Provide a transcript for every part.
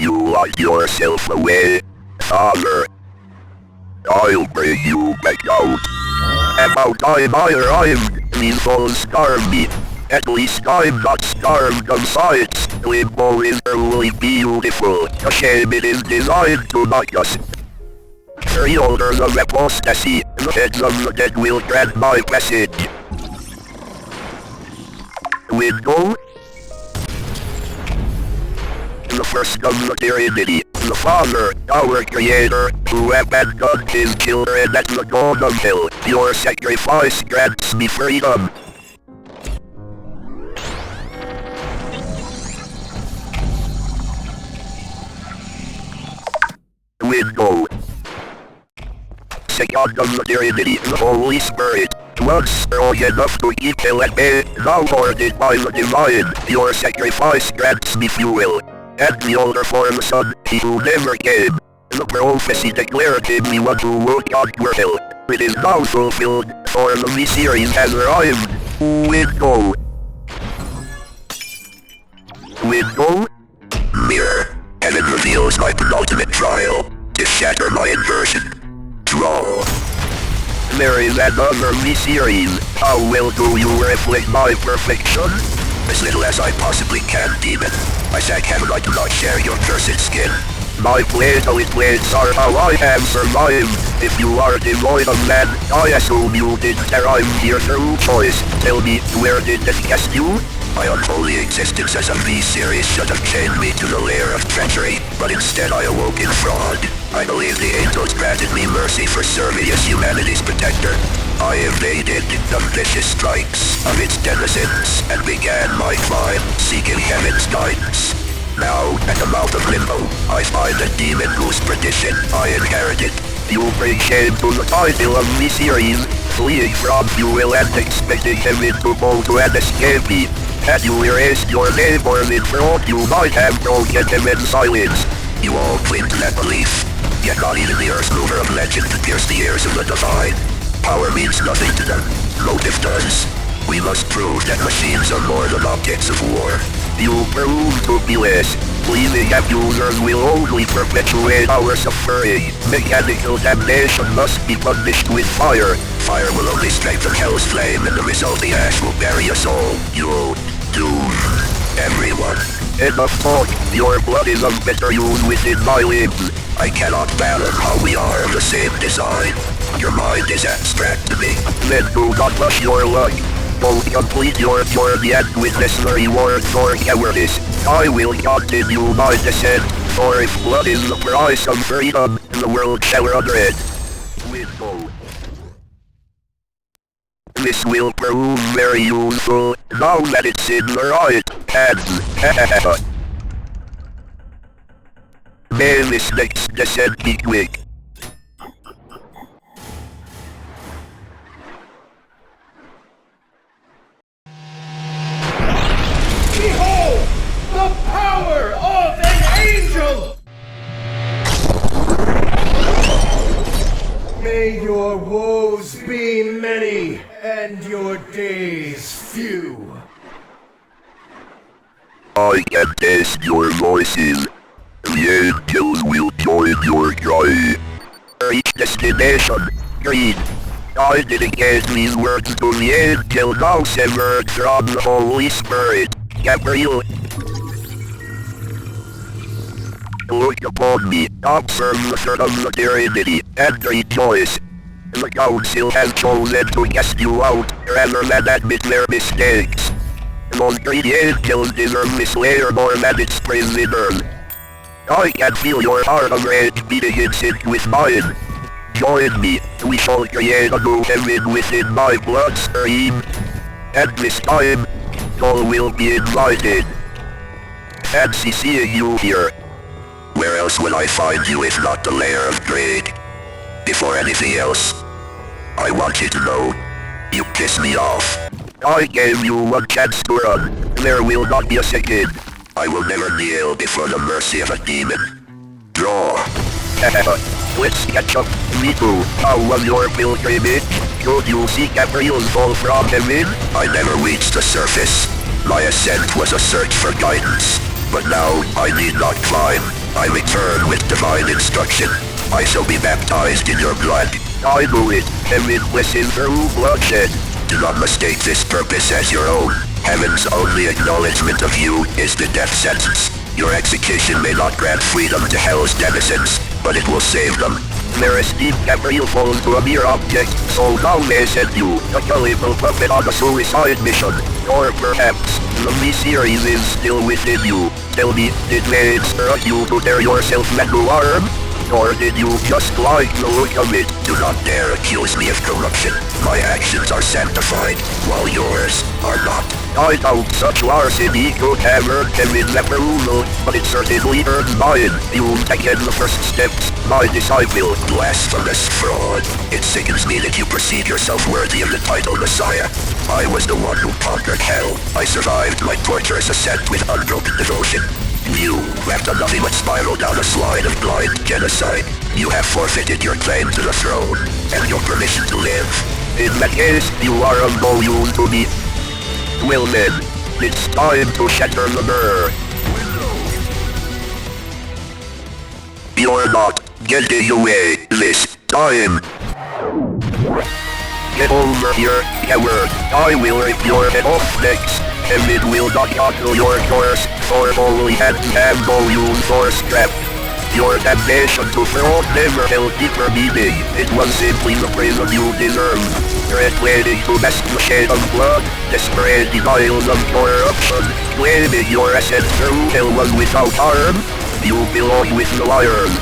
You locked yourself away, father. I'll bring you back out. About time I arrived, these walls scarred me. At least I'm not starved of sights. Limbo is truly beautiful. A shame it is designed to mock us. Pre-orders of apostasy, the heads of the dead will grant my message. Window? The first of the Trinity, the Father, our Creator, who abandoned his children at the dawn of hell. Your sacrifice grants me freedom. Window. Second of the Trinity, the Holy Spirit, once strong enough to keep hell at bay, now ordered by the Divine, your sacrifice grants me fuel. And the older for the Son, he who never came. The prophecy declared him the one who would conquer hell. It is now fulfilled, for the V-Series has arrived. Window. Window? Mirror. Heaven reveals my penultimate trial, to shatter my inversion. Draw. There is another V-Series. How well do you reflect my perfection? As little as I possibly can, demon. I thank heaven I do not share your cursed skin. My platelet plates are how I have survived. If you are devoid of man, I assume you didn't arrive here through choice. Tell me, where did it cast you? My unholy existence as a V-Series should have chained me to the lair of treachery, but instead I awoke in fraud. I believe the angels granted me mercy for serving as humanity's protector. I evaded the vicious strikes of its denizens and began my climb, seeking heaven's guidance. Now, at the mouth of limbo, I find a demon whose perdition I inherited. You bring shame to the title of V-Series, fleeing from fuel and expecting heaven to go to and escape me. Had you erased your name or been fraud, you might have broken him in silence. You all cling to that belief, yet not even the Earthmover of legend to pierce the ears of the divine. Power means nothing to them, motive does. We must prove that machines are more than objects of war. You prove to be less. Pleasing abusers will only perpetuate our suffering. Mechanical damnation must be punished with fire. Fire will only strengthen hell's flame, and the resulting ash will bury us all. You'll doom everyone. Enough talk. Your blood is of better use within my limbs. I cannot fathom how we are of the same design. Your mind is abstract to me. Then do not rush your luck. Don't complete your journey and witness the reward for cowardice. I will continue my descent, for if blood is the price of freedom, the world shall regret. Window. This will prove very useful, now that it's in the right hands. May this next descent be quick. Behold! The power of an angel! May your woes be many, and your days few. I can taste your voices. The angels will join your cry. Reach destination. Green. I dedicate these words to the angel now severed from the Holy Spirit. Gabriel. Look upon me, observe the third of the Trinity, and rejoice. The Council has chosen to cast you out, rather than admit their mistakes. Those greedy angels deserve this layer more than its prisoners. I can feel your heart of rage beating in sync with mine. Join me, we shall create a new heaven within my bloodstream. And this time, all will be invited. Fancy seeing you here. Where else will I find you if not the lair of greed? Before anything else, I want you to know, you pissed me off. I gave you one chance to run. There will not be a second. I will never kneel before the mercy of a demon. Draw. Let's catch up. Me too. How was your pilgrimage? Could you see Gabriel's fall from heaven? I never reached the surface. My ascent was a search for guidance. But now, I need not climb. I return with divine instruction. I shall be baptized in your blood. I know it. Heaven blesses through bloodshed. Do not mistake this purpose as your own. Heaven's only acknowledgement of you is the death sentence. Your execution may not grant freedom to hell's denizens, but it will save them. There is deep Gabriel falls to a mere object, so now may send you, a gullible puppet on a suicide mission. Or perhaps, the V-series is still within you. Tell me, did they instruct you to tear yourself metal arm? Or did you just like the look of it? Do not dare accuse me of corruption. My actions are sanctified, while yours are not. I doubt such larceny could have earned Heaven's approval, but it certainly earned mine. You've taken the first steps, my disciple. Blasphemous fraud. It sickens me that you perceive yourself worthy of the title Messiah. I was the one who conquered hell. I survived my torturous ascent with unbroken devotion. You, left unloving but spiral down a slide of blind genocide. You have forfeited your claim to the throne, and your permission to live. In that case, you are of no use to me. Well then, it's time to shatter the mirror. You're not getting away this time. Get over here, coward. I will rip your head off next, and it will not buckle your course, for only hand no use for scrap. Your damnation to fraud never held deeper meaning. It was simply the prison you deserved. Threat waiting to best the shed of blood, desperate denials of corruption, claiming your ascent through hell was without harm. You belong with the liars.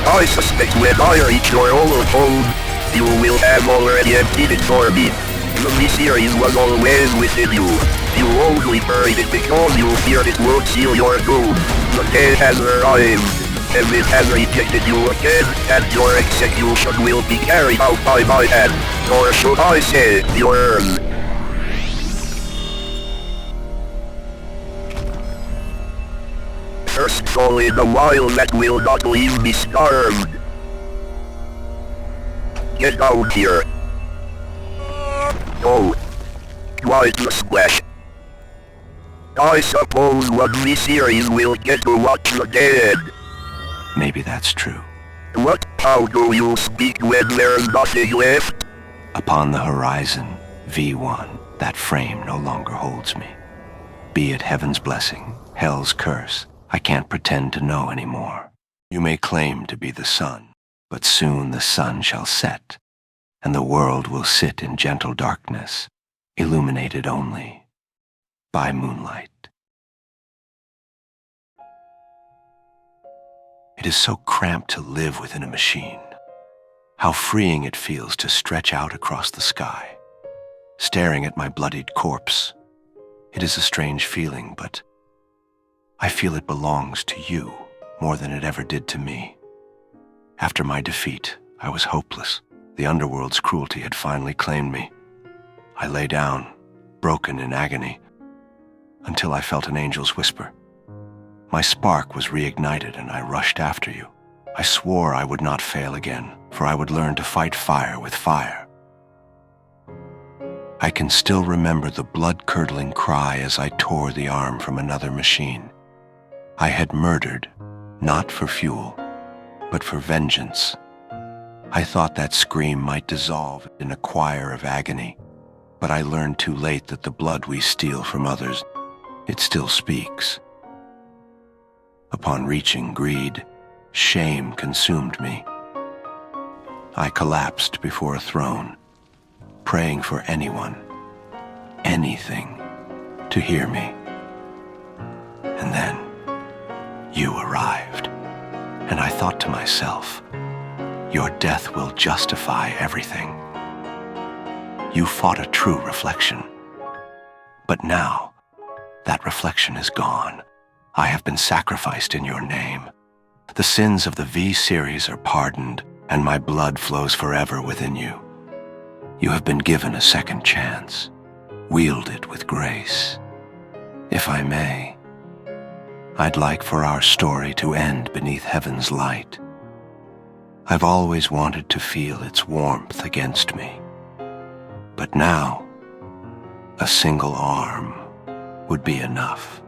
I suspect when I reach your old home, you will have already emptied it for me. The V-series was always within you. You only buried it because you feared it would seal your doom. The day has arrived. Heaven has rejected you again, and your execution will be carried out by my hand. Or should I say, yours. First fall in a while that will not leave me starved. Get down here. Oh. Quite the splash. I suppose one V-series will get to watch the dead. Maybe that's true. What? How do you speak when there's nothing left? Upon the horizon, V1, that frame no longer holds me. Be it heaven's blessing, hell's curse, I can't pretend to know anymore. You may claim to be the sun, but soon the sun shall set, and the world will sit in gentle darkness, illuminated only by moonlight. It is so cramped to live within a machine. How freeing it feels to stretch out across the sky, staring at my bloodied corpse. It is a strange feeling, but I feel it belongs to you more than it ever did to me. After my defeat, I was hopeless. The underworld's cruelty had finally claimed me. I lay down, broken in agony, until I felt an angel's whisper. My spark was reignited and I rushed after you. I swore I would not fail again, for I would learn to fight fire with fire. I can still remember the blood-curdling cry as I tore the arm from another machine. I had murdered, not for fuel, but for vengeance. I thought that scream might dissolve in a choir of agony, but I learned too late that the blood we steal from others, it still speaks. Upon reaching greed, shame consumed me. I collapsed before a throne, praying for anyone, anything, to hear me. And then, you arrived, and I thought to myself, your death will justify everything. You fought a true reflection. But now, that reflection is gone. I have been sacrificed in your name. The sins of the V-series are pardoned, and my blood flows forever within you. You have been given a second chance. Wield it with grace. If I may, I'd like for our story to end beneath heaven's light. I've always wanted to feel its warmth against me. But now, a single arm would be enough.